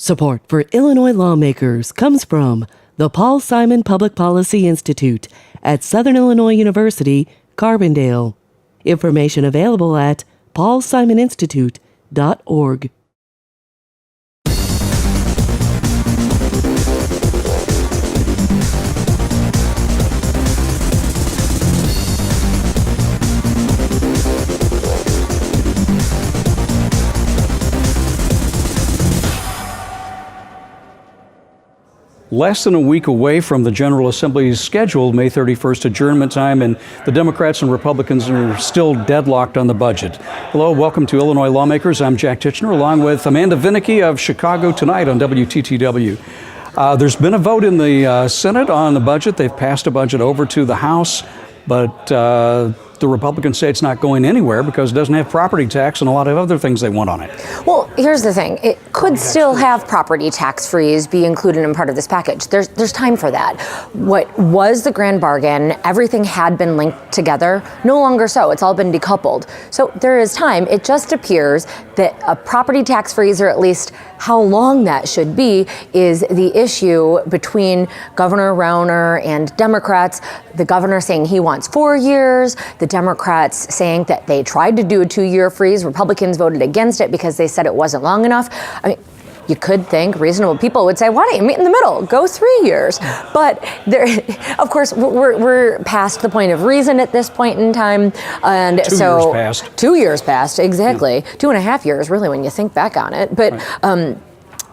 Support for Illinois lawmakers comes from the Paul Simon Public Policy Institute at Southern Illinois University, Carbondale. Information available at paulsimoninstitute.org. Less than a week away from the General Assembly's scheduled May 31st adjournment time, and the Democrats and Republicans are still deadlocked on the budget. Hello, welcome to Illinois Lawmakers. I'm Jak Tichenor, along with Amanda Vinicky of Chicago Tonight on WTTW. There's been a vote in the Senate on the budget. They've passed a budget over to the House, but the Republicans say it's not going anywhere because it doesn't have property tax and a lot of other things they want on it. Well, here's the thing. It could still have property tax freeze be included in part of this package. There's time for that. What was the grand bargain, everything had been linked together. No longer so. It's all been decoupled. So there is time. It just appears that a property tax freeze, or at least how long that should be, is the issue between Governor Rauner and Democrats. The governor saying he wants 4 years. The Democrats saying that they tried to do a 2-year freeze. Republicans voted against it because they said it wasn't long enough. I mean, you could think reasonable people would say, why don't you meet in the middle? Go 3 years. But there, of course, we're past the point of reason at this point in time. And 2 so years passed. 2 years passed, exactly. Yeah. 2.5 years, really, when you think back on it. But right.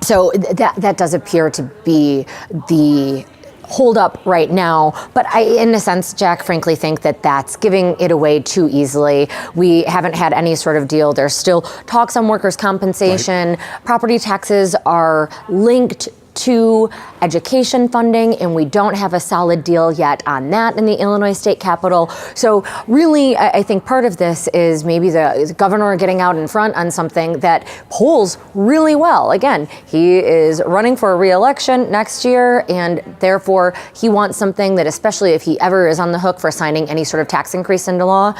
So that does appear to be the hold up right now. But I, in a sense, Jak, frankly think that that's giving it away too easily. We haven't had any sort of deal. There's still talks on workers' compensation. Right. Property taxes are linked to education funding, and we don't have a solid deal yet on that in the Illinois state capitol. So really, I think part of this is maybe the governor getting out in front on something that polls really well. Again, he is running for a re-election next year, and therefore he wants something that, especially if he ever is on the hook for signing any sort of tax increase into law,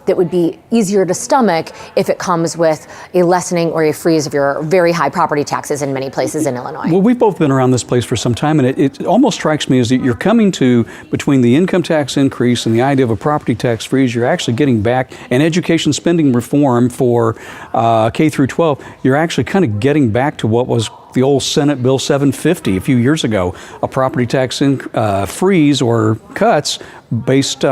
that would be easier to stomach if it comes with a lessening or a freeze of your very high property taxes in many places in Illinois. Well, we've both been around this place for some time, and it almost strikes me as that you're coming to, between the income tax increase and the idea of a property tax freeze, you're actually getting back an education spending reform for K through 12. You're actually kind of getting back to what was the old Senate Bill 750 a few years ago, a property tax freeze or cuts based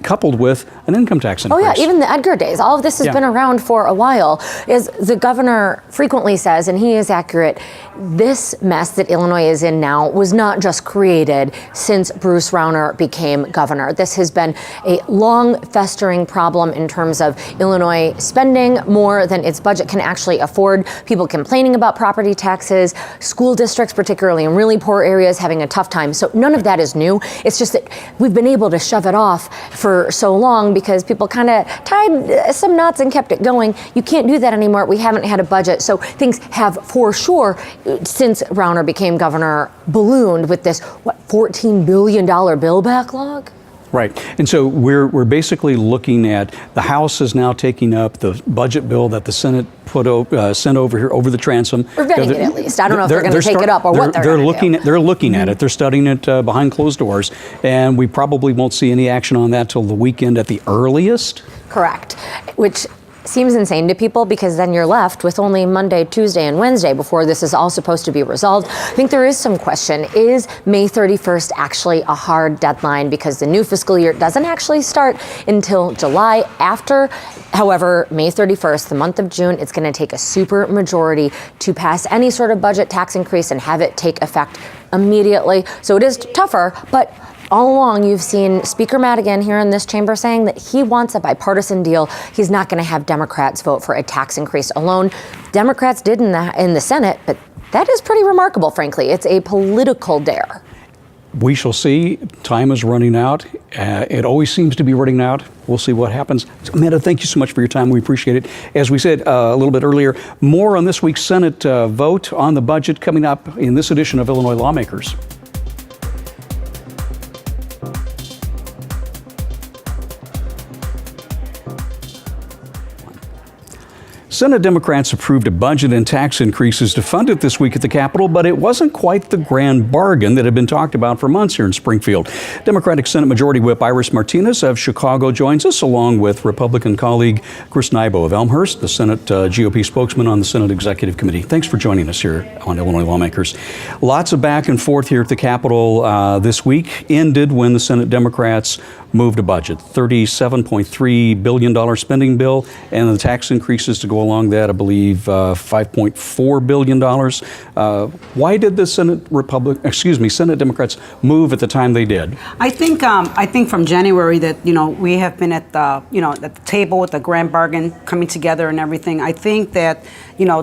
coupled with an income tax increase. Oh yeah, even the Edgar days. All of this has been around for a while. As the governor frequently says, and he is accurate, this mess that Illinois is in now was not just created since Bruce Rauner became governor. This has been a long festering problem in terms of Illinois spending more than its budget can actually afford, people complaining about property taxes, school districts, particularly in really poor areas, having a tough time. So none of that is new. It's just that we've been able to shove it off for so long because people kind of tied some knots and kept it going. You can't do that anymore. We haven't had a budget. So things have, for sure, since Rauner became governor, ballooned with this, $14 billion bill backlog? Right. And so we're basically looking at the House is now taking up the budget bill that the Senate sent over here over the transom. Or vetting it, at least. I don't know if they're going to take it up or what they're going to do. They're looking at it. They're studying it behind closed doors. And we probably won't see any action on that till the weekend at the earliest. Correct. Which seems insane to people because then you're left with only Monday, Tuesday, and Wednesday before this is all supposed to be resolved. I think there is some question. Is May 31st actually a hard deadline because the new fiscal year doesn't actually start until July after? However, May 31st, the month of June, it's going to take a super majority to pass any sort of budget tax increase and have it take effect immediately. So it is tougher, but all along, you've seen Speaker Madigan here in this chamber saying that he wants a bipartisan deal. He's not going to have Democrats vote for a tax increase alone. Democrats did in the Senate, but that is pretty remarkable, frankly. It's a political dare. We shall see. Time is running out. It always seems to be running out. We'll see what happens. Amanda, thank you so much for your time. We appreciate it. As we said a little bit earlier, more on this week's Senate vote on the budget coming up in this edition of Illinois Lawmakers. Senate Democrats approved a budget and tax increases to fund it this week at the Capitol, but it wasn't quite the grand bargain that had been talked about for months here in Springfield. Democratic Senate Majority Whip Iris Martinez of Chicago joins us, along with Republican colleague Chris Nybo of Elmhurst, the Senate GOP spokesman on the Senate Executive Committee. Thanks for joining us here on Illinois Lawmakers. Lots of back and forth here at the Capitol this week ended when the Senate Democrats moved a budget, $37.3 billion spending bill, and the tax increases to go along that, I believe, $5.4 billion. Why did the Senate Democrats move at the time they did? I think from January that, we have been at the, at the table with the grand bargain coming together and everything. I think that,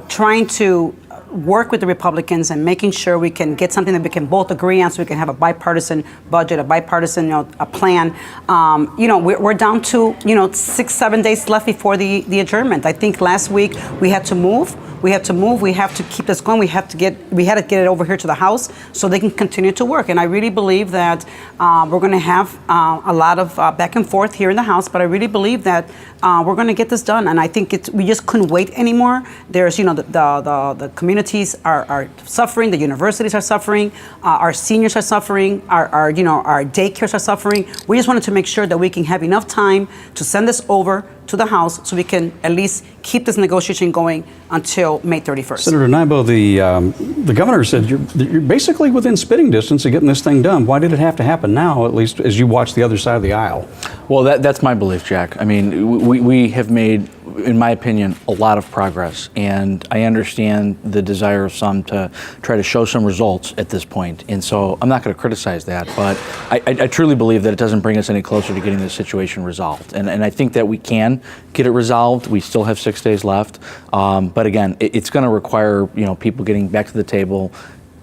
trying to work with the Republicans and making sure we can get something that we can both agree on, so we can have a bipartisan budget, a bipartisan a plan. We're down to 6-7 days left before the adjournment. I think last week we had to move. We have to keep this going. We had to get it over here to the House so they can continue to work. And I really believe that we're going to have a lot of back and forth here in the House. But I really believe that we're going to get this done. And I think we just couldn't wait anymore. There's, the communities are suffering. The universities are suffering. Our seniors are suffering. Our daycares are suffering. We just wanted to make sure that we can have enough time to send this over to the House so we can at least keep this negotiation going until May 31st. Senator Nybo, the governor said you're basically within spitting distance of getting this thing done. Why did it have to happen now, at least as you watch the other side of the aisle? Well, that's my belief, Jack. I mean, we have made, in my opinion, a lot of progress, and I understand the desire of some to try to show some results at this point, and so I'm not going to criticize that, but I truly believe that it doesn't bring us any closer to getting this situation resolved, and I think that we can get it resolved. We still have 6 days left, but again, it's going to require people getting back to the table,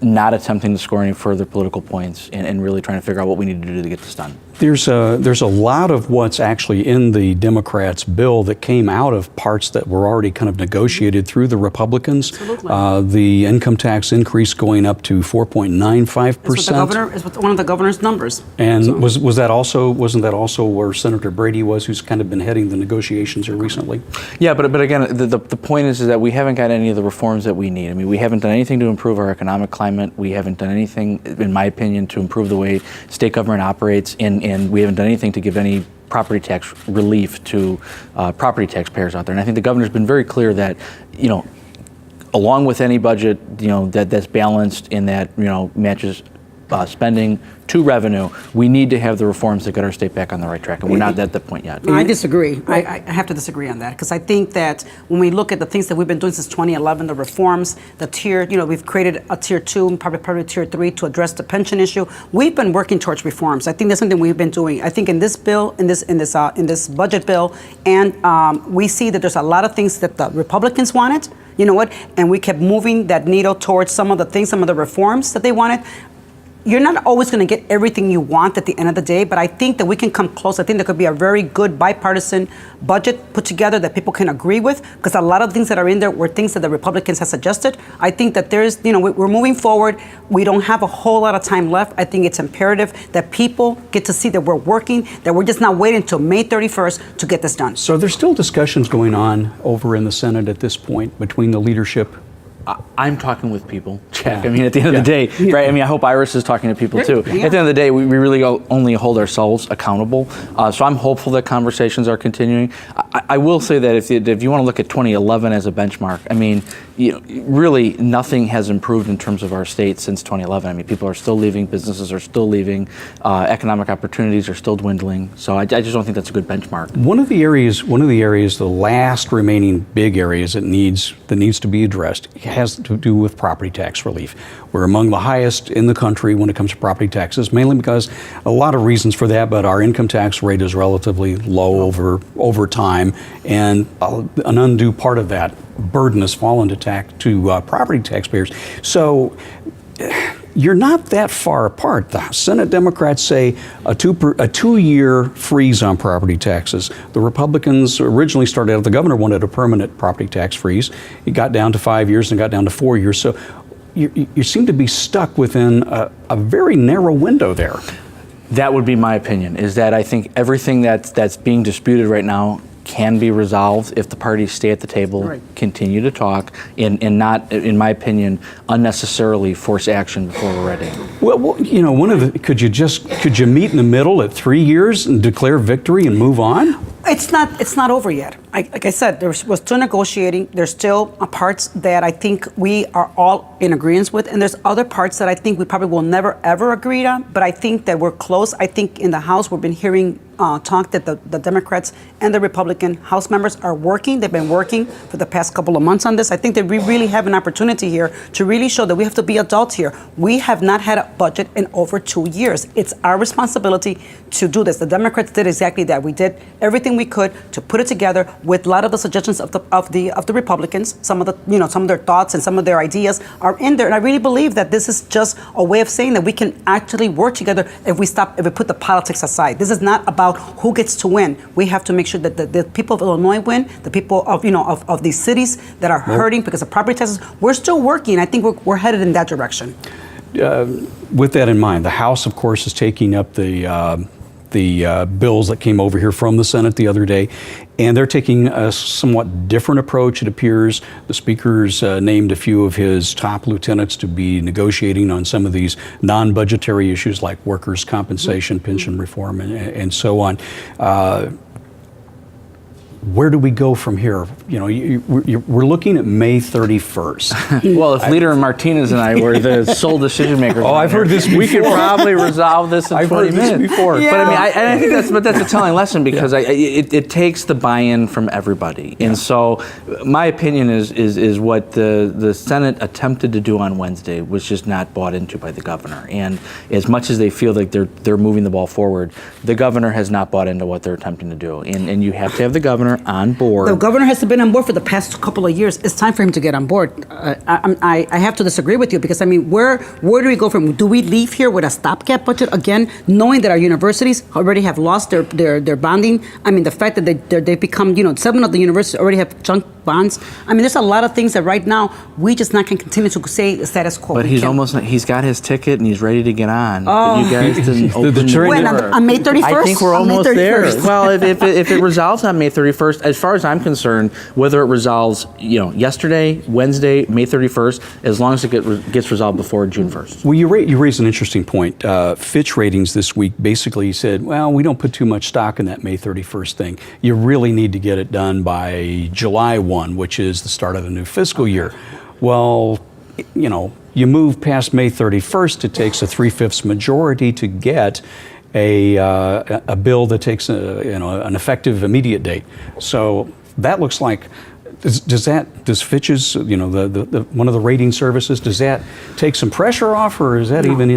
not attempting to score any further political points, and really trying to figure out what we need to do to get this done. There's a lot of what's actually in the Democrats' bill that came out of parts that were already kind of negotiated through the Republicans. Absolutely. The income tax increase going up to 4.95%. It's one of the governor's numbers. And so, wasn't that also where Senator Brady was, who's kind of been heading the negotiations here recently? Yeah, but again, the point is that we haven't got any of the reforms that we need. I mean, we haven't done anything to improve our economic climate. We haven't done anything, in my opinion, to improve the way state government operates, and we haven't done anything to give any property tax relief to property taxpayers out there. And I think the governor's been very clear that, along with any budget, that's balanced and that, matches spending to revenue, we need to have the reforms that get our state back on the right track, and we're not at that point yet. No, I disagree. I have to disagree on that, because I think that when we look at the things that we've been doing since 2011, the reforms, the tier, we've created a tier 2, probably tier 3 to address the pension issue. We've been working towards reforms. I think that's something we've been doing. I think in this bill, in this budget bill, and we see that there's a lot of things that the Republicans wanted, and we kept moving that needle towards some of the reforms that they wanted. You're not always going to get everything you want at the end of the day, but I think that we can come close. I think there could be a very good bipartisan budget put together that people can agree with, because a lot of the things that are in there were things that the Republicans have suggested. I think that there's, we're moving forward. We don't have a whole lot of time left. I think it's imperative that people get to see that we're working, that we're just not waiting until May 31st to get this done. So there's still discussions going on over in the Senate at this point between the leadership. I'm talking with people, Jack. I mean, at the end of the day, right? I mean, I hope Iris is talking to people too. At the end of the day, we really only hold ourselves accountable. So I'm hopeful that conversations are continuing. I will say that if you want to look at 2011 as a benchmark, I mean, really nothing has improved in terms of our state since 2011. I mean, people are still leaving, businesses are still leaving, economic opportunities are still dwindling. So I just don't think that's a good benchmark. One of the areas, the last remaining big areas that needs to be addressed has to do with property tax relief. We're among the highest in the country when it comes to property taxes, mainly because a lot of reasons for that, but our income tax rate is relatively low over time, and an undue part of that burden has fallen to property taxpayers. So you're not that far apart. The Senate Democrats say a 2-year freeze on property taxes. The Republicans originally started out, the governor wanted a permanent property tax freeze. It got down to 5 years and got down to 4 years. So you seem to be stuck within a very narrow window there. That would be my opinion, is that I think everything that's being disputed right now can be resolved if the parties stay at the table, Right. continue to talk, and not, in my opinion, unnecessarily force action before we're ready. Well, you know, could you meet in the middle at 3 years and declare victory and move on? It's not over yet. Like I said, we're still negotiating. There's still parts that I think we are all in agreement with, and there's other parts that I think we probably will never ever agree on. But I think that we're close. I think in the House we've been hearing talk that the Democrats and the Republican House members are working. They've been working for the past couple of months on this. I think that we really have an opportunity here to really show that we have to be adults here. We have not had a budget in over 2 years. It's our responsibility to do this. The Democrats did exactly that. We did everything we could to put it together with a lot of the suggestions of the Republicans. Some of their thoughts and some of their ideas are in there. And I really believe that this is just a way of saying that we can actually work together if we put the politics aside. This is not about who gets to win. We have to make sure that the people of Illinois win, the people of these cities that are hurting because of property taxes. We're still working. I think we're headed in that direction. With that in mind, the House, of course, is taking up the bills that came over here from the Senate the other day, and they're taking a somewhat different approach, it appears. The Speaker's named a few of his top lieutenants to be negotiating on some of these non-budgetary issues like workers' compensation, pension reform, and so on. Where do we go from here? You know, we're looking at May 31st. Well, if Leader Martinez and I were the sole decision makers, I've heard this we could probably resolve this in 20 minutes. Before. Yeah. But I mean, I think that's a telling lesson because it takes the buy-in from everybody. And so, my opinion is what the Senate attempted to do on Wednesday was just not bought into by the governor. And as much as they feel like they're moving the ball forward, the governor has not bought into what they're attempting to do. And you have to have the governor on board. The governor has been on board for the past couple of years. It's time for him to get on board. I have to disagree with you because, I mean, where do we go from? Do we leave here with a stopgap budget again, knowing that our universities already have lost their bonding? I mean, the fact that they've become, 7 of the universities already have junk bonds. I mean, there's a lot of things that right now we just not can continue to say the status quo. But he's got his ticket and he's ready to get on. But you guys didn't open the door. When, on May 31st? I think we're almost there. Well, if it resolves on May 31st, as far as I'm concerned, whether it resolves, yesterday, Wednesday, May 31st, as long as it gets resolved before June 1st. Well, you raise an interesting point. Fitch Ratings this week basically said, well, we don't put too much stock in that May 31st thing. You really need to get it done by July 1, which is the start of the new fiscal year. Well, you move past May 31st, it takes a 3/5 majority to get a bill that takes an effective immediate date. So that looks like, does Fitch's, one of the rating services, does that take some pressure off, or is that even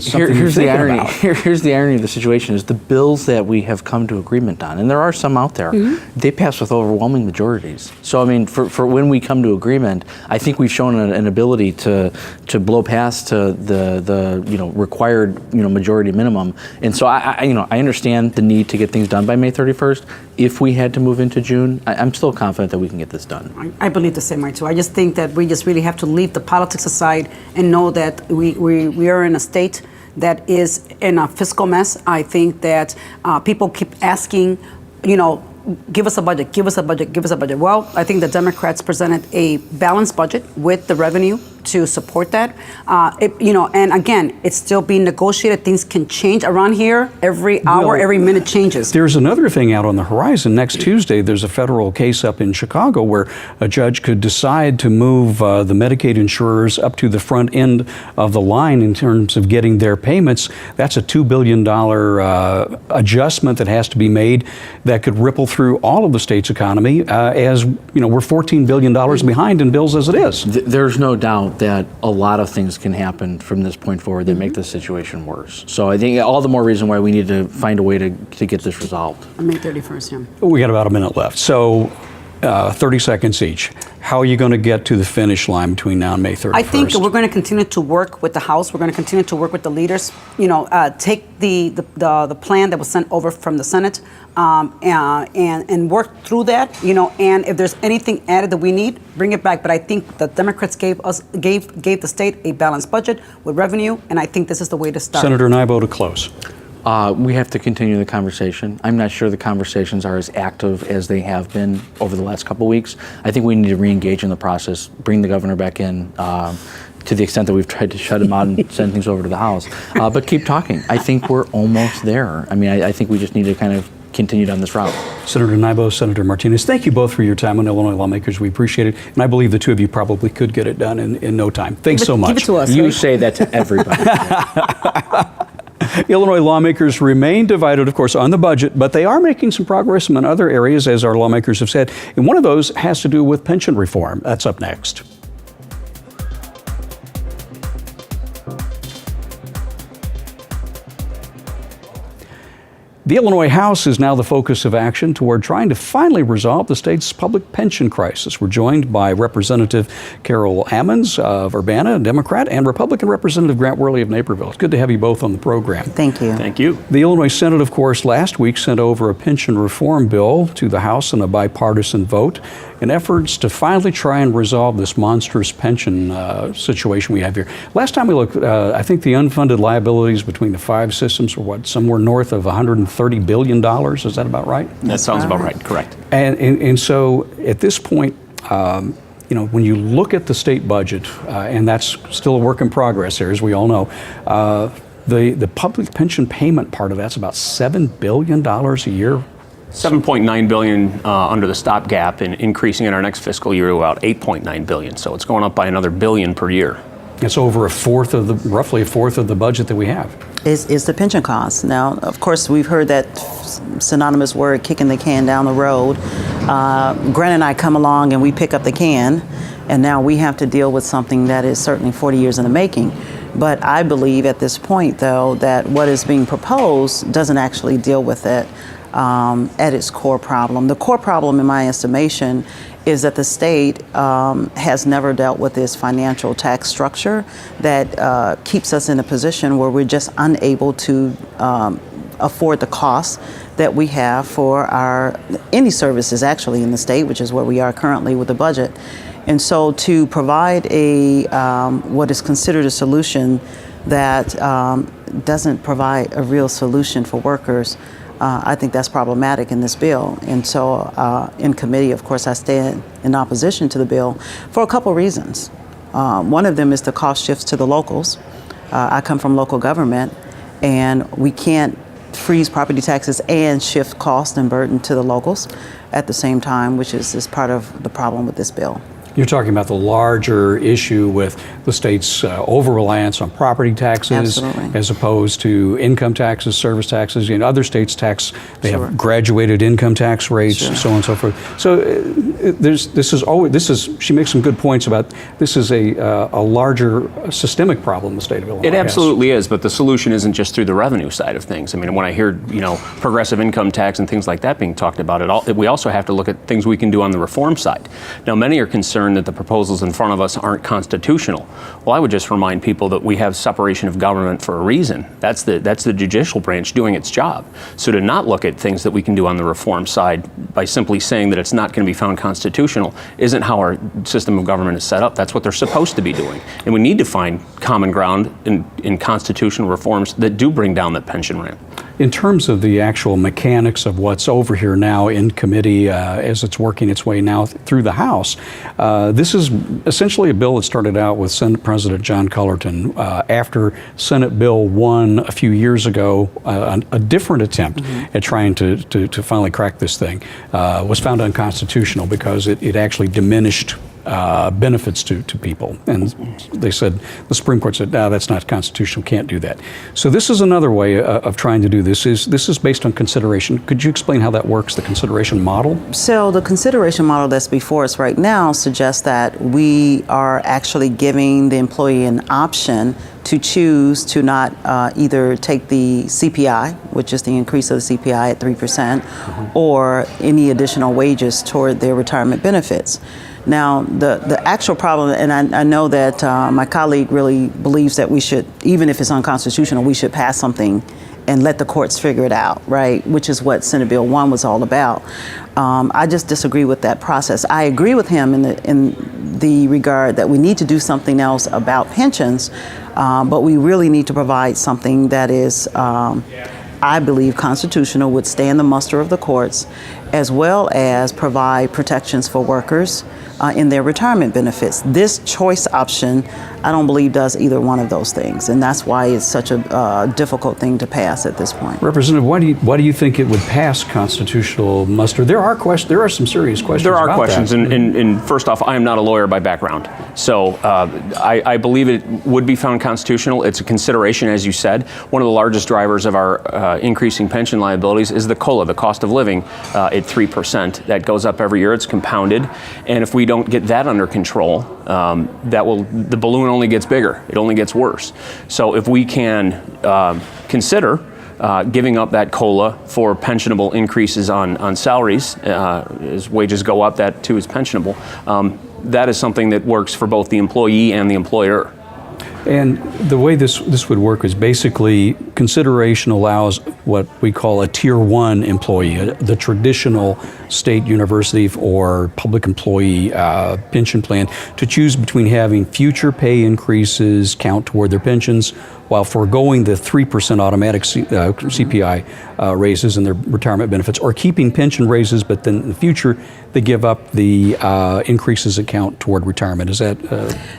something you're thinking about? Here's the irony of the situation: is the bills that we have come to agreement on, and there are some out there, they pass with overwhelming majorities. So I mean, for when we come to agreement, I think we've shown an ability to blow past the required majority minimum. And so I understand the need to get things done by May 31st. If we had to move into June, I'm still confident that we can get this done. I believe the same way too. I just think that we just really have to leave the politics aside and know that we are in a state that is in a fiscal mess. I think that people keep asking, give us a budget, give us a budget, give us a budget. Well, I think the Democrats presented a balanced budget with the revenue to support that. And again, it's still being negotiated. Things can change around here every hour, every minute changes. There's another thing out on the horizon. Next Tuesday, there's a federal case up in Chicago where a judge could decide to move the Medicaid insurers up to the front end of the line in terms of getting their payments. That's a $2 billion adjustment that has to be made that could ripple through all of the state's economy, as we're $14 billion behind in bills as it is. There's no doubt that a lot of things can happen from this point forward that make the situation worse. So I think all the more reason why we need to find a way to get this resolved. On May 31st, yeah. We got about a minute left. So 30 seconds each. How are you going to get to the finish line between now and May 31st? I think we're going to continue to work with the House. We're going to continue to work with the leaders. Take the plan that was sent over from the Senate and work through that. And if there's anything added that we need, bring it back. But I think the Democrats gave the state a balanced budget with revenue, and I think this is the way to start. Senator Nybo, to close. We have to continue the conversation. I'm not sure the conversations are as active as they have been over the last couple of weeks. I think we need to re-engage in the process, bring the governor back in, to the extent that we've tried to shut him out and send things over to the House. But keep talking. I think we're almost there. I mean, I think we just need to kind of continue down this route. Senator Nybo, Senator Martinez, thank you both for your time on Illinois Lawmakers. We appreciate it. And I believe the two of you probably could get it done in no time. Thanks so much. Give it to us. You say that to everybody. Illinois lawmakers remain divided, of course, on the budget, but they are making some progress in other areas, as our lawmakers have said. And one of those has to do with pension reform. That's up next. The Illinois House is now the focus of action toward trying to finally resolve the state's public pension crisis. We're joined by Representative Carol Ammons of Urbana, a Democrat, and Republican Representative Grant Wehrli of Naperville. It's good to have you both on the program. Thank you. Thank you. The Illinois Senate, of course, last week sent over a pension reform bill to the House in a bipartisan vote in efforts to finally try and resolve this monstrous pension situation we have here. Last time we looked, I think the unfunded liabilities between the five systems were somewhere north of $130 billion. Is that about right? That sounds about right, correct. And so at this point, when you look at the state budget, and that's still a work in progress here, as we all know, the public pension payment part of that's about $7 billion a year. $7.9 billion under the stopgap, and increasing in our next fiscal year to about $8.9 billion. So it's going up by another billion per year. It's over roughly a fourth of the budget that we have. Is the pension cost. Now, of course, we've heard that synonymous word, kicking the can down the road. Grant and I come along and we pick up the can, and now we have to deal with something that is certainly 40 years in the making. But I believe at this point, though, that what is being proposed doesn't actually deal with it at its core problem. The core problem, in my estimation, is that the state has never dealt with this financial tax structure that keeps us in a position where we're just unable to afford the costs that we have for any services actually in the state, which is where we are currently with the budget. And so to provide what is considered a solution that doesn't provide a real solution for workers, I think that's problematic in this bill. And so in committee, of course, I stand in opposition to the bill for a couple reasons. One of them is the cost shifts to the locals. I come from local government, and we can't freeze property taxes and shift cost and burden to the locals at the same time, which is part of the problem with this bill. You're talking about the larger issue with the state's over-reliance on property taxes. Absolutely. As opposed to income taxes, service taxes. Other states tax, they Sure. have graduated income tax rates, Sure. so on and so forth. So she makes some good points about this is a larger systemic problem the state of Illinois It absolutely is, but the solution isn't just through the revenue side of things. I mean, when I hear, progressive income tax and things like that being talked about, we also have to look at things we can do on the reform side. Now, many are concerned that the proposals in front of us aren't constitutional. Well, I would just remind people that we have separation of government for a reason. That's the judicial branch doing its job. So to not look at things that we can do on the reform side by simply saying that it's not going to be found constitutional isn't how our system of government is set up. That's what they're supposed to be doing. And we need to find common ground in constitutional reforms that do bring down that pension ramp. In terms of the actual mechanics of what's over here now in committee as it's working its way now through the House, this is essentially a bill that started out with Senate President John Cullerton after Senate Bill 1 a few years ago, a different attempt at trying to finally crack this thing was found unconstitutional because it actually diminished benefits to people. And they said, the Supreme Court said, no, that's not constitutional, can't do that. So this is another way of trying to do this. This is based on consideration. Could you explain how that works, the consideration model? So the consideration model that's before us right now suggests that we are actually giving the employee an option to choose to not either take the CPI, which is the increase of the CPI at 3%, or any additional wages toward their retirement benefits. Now, the actual problem, and I know that my colleague really believes that we should, even if it's unconstitutional, we should pass something and let the courts figure it out, right? Which is what Senate Bill 1 was all about. I just disagree with that process. I agree with him in the regard that we need to do something else about pensions, but we really need to provide something that is I believe, constitutional, would stand the muster of the courts, as well as provide protections for workers in their retirement benefits. This choice option, I don't believe, does either one of those things, and that's why it's such a difficult thing to pass at this point. Representative, why do you think it would pass constitutional muster? There are some serious questions. There are about questions, that. and first off, I am not a lawyer by background, so I believe it would be found constitutional. It's a consideration, as you said. One of the largest drivers of our increasing pension liabilities is the COLA, the cost of living, at 3%. That goes up every year. It's compounded, and if we don't get that under control, the balloon only gets bigger. It only gets worse. So if we can consider giving up that COLA for pensionable increases on salaries, as wages go up, that too is pensionable. That is something that works for both the employee and the employer. And the way this would work is basically consideration allows what we call a Tier 1 employee, the traditional state university or public employee pension plan, to choose between having future pay increases count toward their pensions while foregoing the 3% automatic CPI raises in their retirement benefits, or keeping pension raises, but then in the future they give up the increases that count toward retirement. Is that?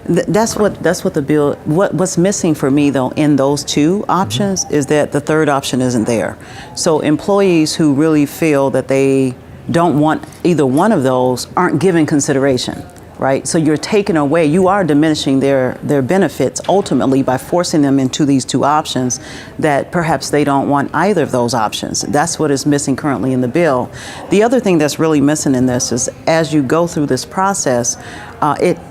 That's what the bill. What's missing for me, though, in those two options is that the third option isn't there. So employees who really feel that they don't want either one of those aren't given consideration. Right, so you're taking away, you are diminishing their benefits ultimately by forcing them into these two options that perhaps they don't want either of those options. That's what is missing currently in the bill. The other thing that's really missing in this is as you go through this process,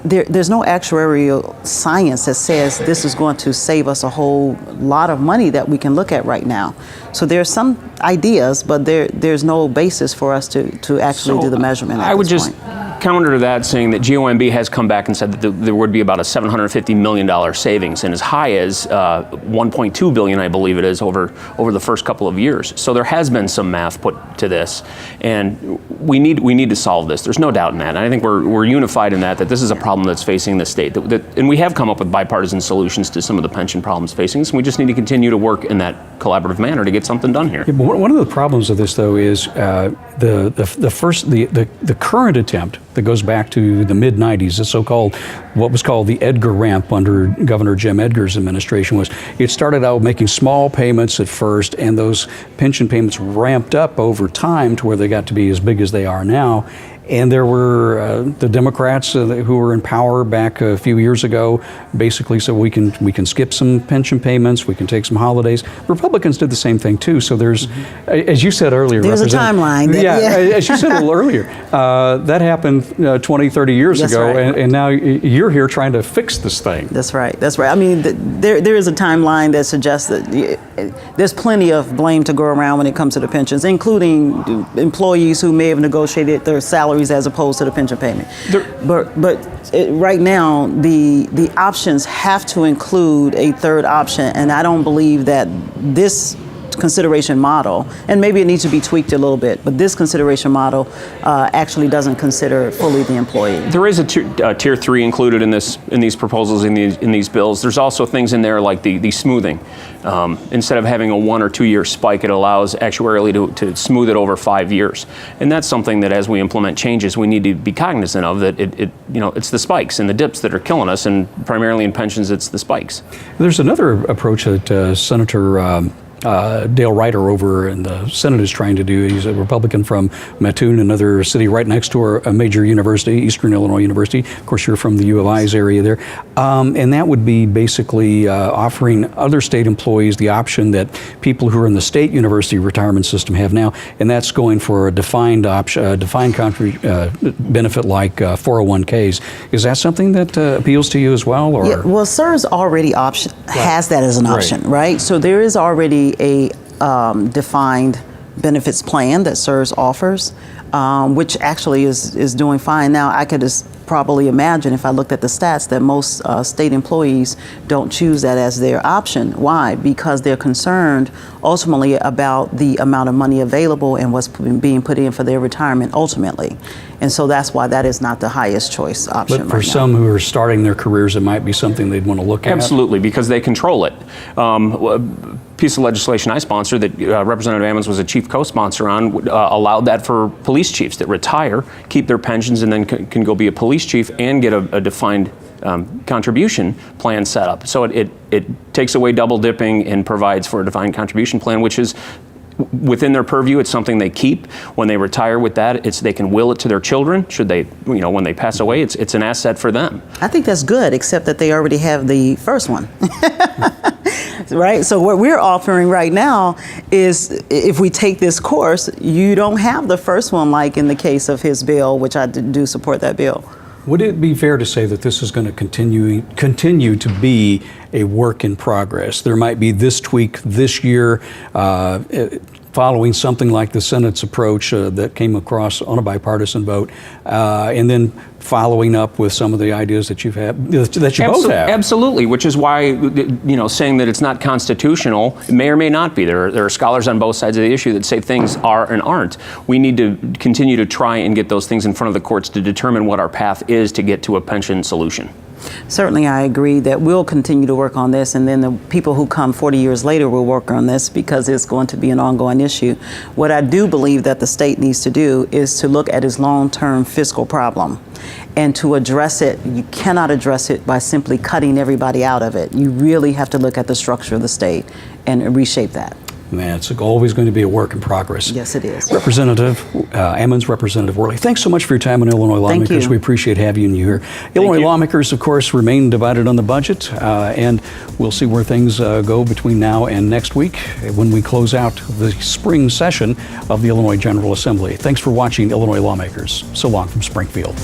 there's no actuarial science that says this is going to save us a whole lot of money that we can look at right now. So there's some ideas, but there's no basis for us to actually do the measurement at I would this just point. Counter to that, saying that GOMB has come back and said that there would be about a $750 million savings, and as high as $1.2 billion, I believe it is, over the first couple of years. So there has been some math put to this, and we need to solve this. There's no doubt in that. And I think we're unified in that this is a problem that's facing the state, and we have come up with bipartisan solutions to some of the pension problems facing us. And we just need to continue to work in that collaborative manner to get something done here. Yeah, but one of the problems of this, though, is the current attempt that goes back to the mid-90s, the so-called, what was called the Edgar ramp under Governor Jim Edgar's administration, was it started out making small payments at first, and those pension payments ramped up over time to where they got to be as big as they are now. And there were the Democrats who were in power back a few years ago basically said we can skip some pension payments, we can take some holidays. Republicans did the same thing too. So there's, as you said earlier, there's a timeline. As you said a little earlier, that happened 20, 30 years That's ago, right. and now you're here trying to fix this thing. That's right. That's right. I mean, there is a timeline that suggests that there's plenty of blame to go around when it comes to the pensions, including employees who may have negotiated their salaries as opposed to the pension payment. Right now, the options have to include a third option, and I don't believe that this consideration model, and maybe it needs to be tweaked a little bit, but this consideration model actually doesn't consider fully the employee. There is a tier 3 included in these proposals, in these bills. There's also things in there like the smoothing. Instead of having a 1 or 2 year spike, it allows actuarially to smooth it over 5 years. And that's something that as we implement changes, we need to be cognizant of, that it's the spikes and the dips that are killing us, and primarily in pensions, it's the spikes. There's another approach that Senator Dale Ryder over in the Senate is trying to do. He's a Republican from Mattoon, another city right next to a major university, Eastern Illinois University. Of course, you're from the U of I's area there. And that would be basically offering other state employees the option that people who are in the state university retirement system have now, and that's going for a defined option, defined benefit like 401ks. Is that something that appeals to you as well? Or? Yeah, well, CSRS already has that as an option, right? So there is already a defined benefits plan that CSRS offers, which actually is doing fine. Now, I could probably imagine, if I looked at the stats, that most state employees don't choose that as their option. Why? Because they're concerned ultimately about the amount of money available and what's being put in for their retirement ultimately. And so that's why that is not the highest choice option. But for some who are starting their careers, it might be something they'd want to look at. Absolutely, because they control it. piece of legislation I sponsored that Representative Ammons was a chief co-sponsor on allowed that for police chiefs that retire, keep their pensions, and then can go be a police chief and get a defined contribution plan set up. So it takes away double dipping and provides for a defined contribution plan, which is within their purview. It's something they keep. When they retire with that, they can will it to their children. Should they, when they pass away, it's an asset for them. I think that's good, except that they already have the first one. Right? So what we're offering right now is, if we take this course, you don't have the first one, like in the case of his bill, which I do support that bill. Would it be fair to say that this is going to continue to be a work in progress? There might be this tweak this year, following something like the Senate's approach that came across on a bipartisan vote, and then following up with some of the ideas that you've had, that you both have. Absolutely, which is why, saying that it's not constitutional, it may or may not be. There are scholars on both sides of the issue that say things are and aren't. We need to continue to try and get those things in front of the courts to determine what our path is to get to a pension solution. Certainly, I agree that we'll continue to work on this, and then the people who come 40 years later will work on this, because it's going to be an ongoing issue. What I do believe that the state needs to do is to look at its long-term fiscal problem and to address it. You cannot address it by simply cutting everybody out of it. You really have to look at the structure of the state and reshape that. Man, it's always going to be a work in progress. Yes, it is. Representative Ammons, Representative Wehrli, thanks so much for your time on Illinois Lawmakers. Thank you. We appreciate having you here. Illinois Lawmakers, of course, remain divided on the budget, and we'll see where things go between now and next week when we close out the spring session of the Illinois General Assembly. Thanks for watching Illinois Lawmakers. So long from Springfield.